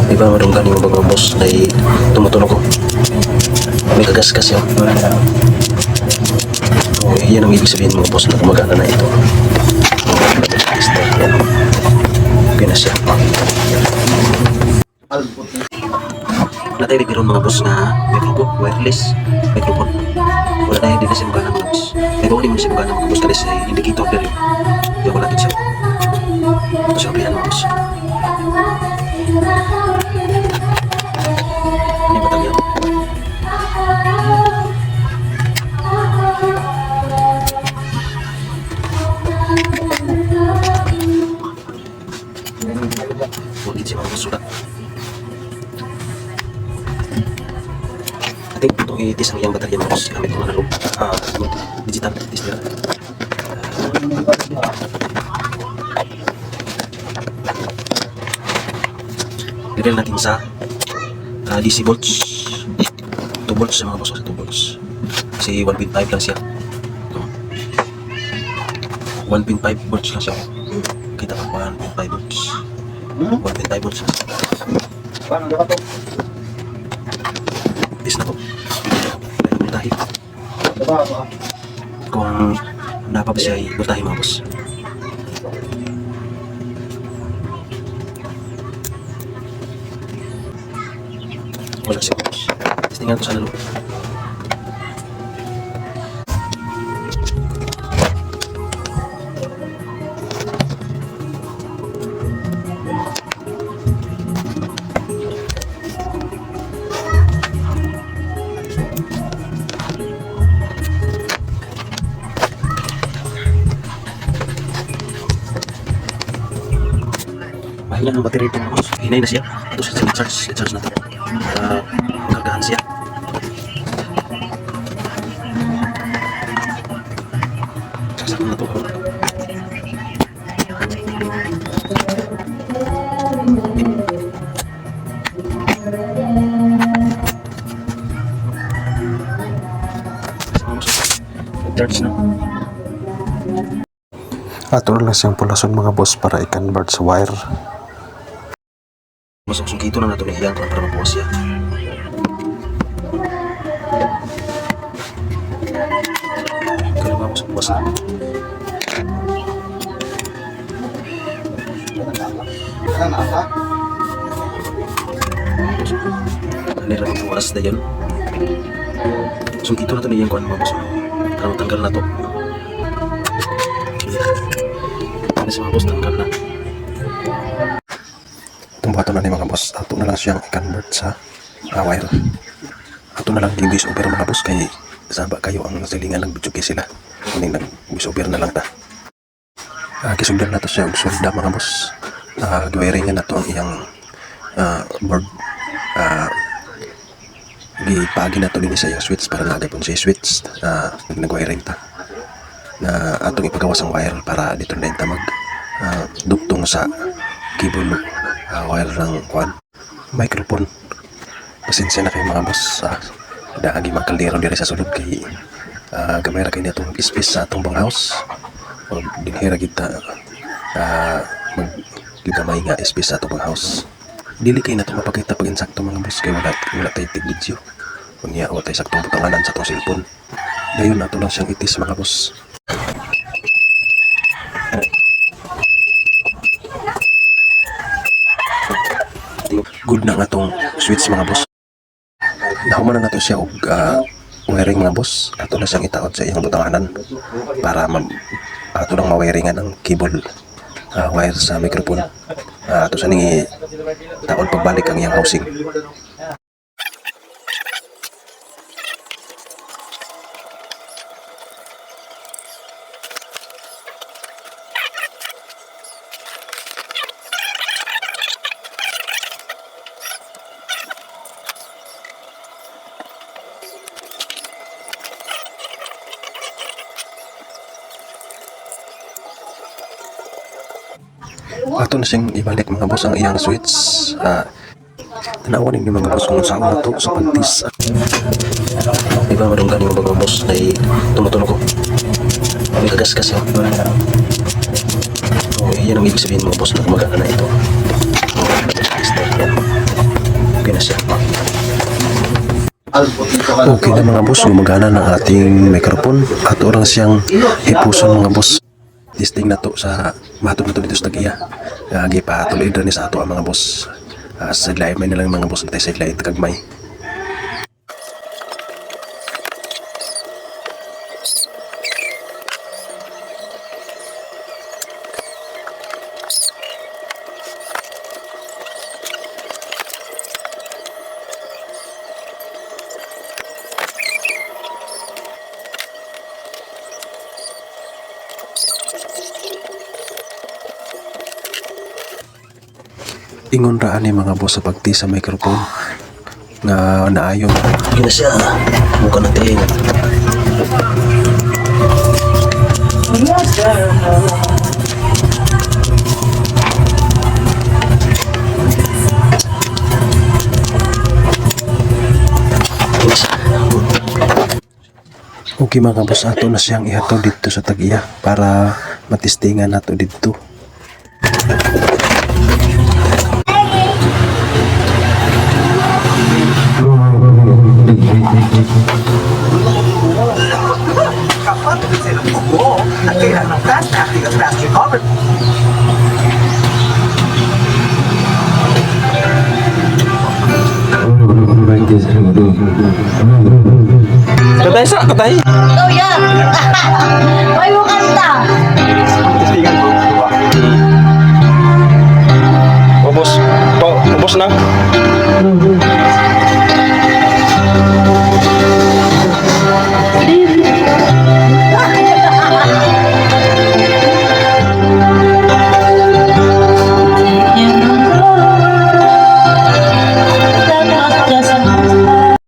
Di ba marunong yung mga boss na tumutunog ko. May kagaskas yun. So, yan ang ibig sabihin mga boss na gumagana na ito. Yan. Okay na siya. Wala tayo bigyan mga boss na microphone, wireless microphone. Wala tayo din na simbahan mga boss. May bawali mo na simbahan mga boss kasi indicator na rin. Kaya wala din siya. So, yan mga boss. Ini batang yan. Mungkin siya mga sulat. Ating ito i-test ang iyang baterya mga boss. Gamit ang analog. Digital test nila. Lagyan natin sa DC volts. 2 volts sa mga boss. 2 volts. Kasi 1.5 lang siya. 1.5 volts lang siya. Kita pa 1.5 volts. 1.5 volts. Paano dapat to? Is na po. Butahin. Diba? Kung napap siya ay butahin mga boss. Wala siya boss. Tingnan ko sa lalo. Mahina ang battery ito mga boss. Hinay na siya. Ito siya i-charge na ito. Para magkagahan siya. Sasaktan na ito. Charge na. Ato lang siyang pulason mga boss para i-convert sa wire. Masuk-sungkito na nato niyan para mabuwas siya. Kaya masuk-buwas na. Kanila ang buwas na yun. Sungkito na ito niyan kung ano mga boss. Para matanggal na ito. Ini sa mga boss, tanggal na. Tumbato na ni mga boss. Ato na lang siyang i-convert sa wire. Ato na lang yung voice over mga boss. Kaya saba kayo ang silingan ng video sila. Kuning nag-voice over na lang ta. Kisugdan na to siya og solda mga boss. Giwiring na to ang iyang board. Gipagi na to din sa iyang switch para nagapon siya switch. Nag-wiring ta na atong ipagawas ang wire para dito na ta mag dugtong sa cable wire ng microphone. Pasensya na kayo mga boss. Daagi magkaldero diri sa sulod kay gamay ra kay natong space sa atong banghouse. O dinhira kita maggamay nga space sa atong banghouse. Dili kay nato mapakita pag insakto mga boss kay wala tay tig video. Kunya wala tay saktong butanganan sa atong cellphone. Dayon nato lang siyang itis mga boss. Good na nga tong switch mga boss. Nahuman na nato siya og wiring mga boss. Ato na siyang itaot sa iyang butanganan para ato lang mawiringan ang cable wire sa microphone. Ato sa ning taon pagbalik ang iyang housing. Ato na siyang ibalik mga boss ang iyang switch. Tanawan ninyo mga boss kung saan na to sa pantis. Di ba marunong yung mga boss na tumutunog ko. May kagaskas yun. So, yan ang ibig sabihin mga boss na gumagana na ito. Yan. Okay na mga boss, gumagana ng ating microphone at orang siyang ipuson mga boss. Testing na to sa matog na to dito sa Tagiya. Lagi pa tuloy na ni sa ato ang mga boss. Sidline may nilang mga boss natin sidline kagmay. Ingon ra ani mga boss sa pagti sa microphone nga naayo. Yun na siya. Mukha natin. Yun na siya. Okay mga boss, ato na siyang ihatod dito sa Tagiya para matistingan nato dito. Katay sa, katay. Oh, yan! May mo kanta! Ubos. Ubos na.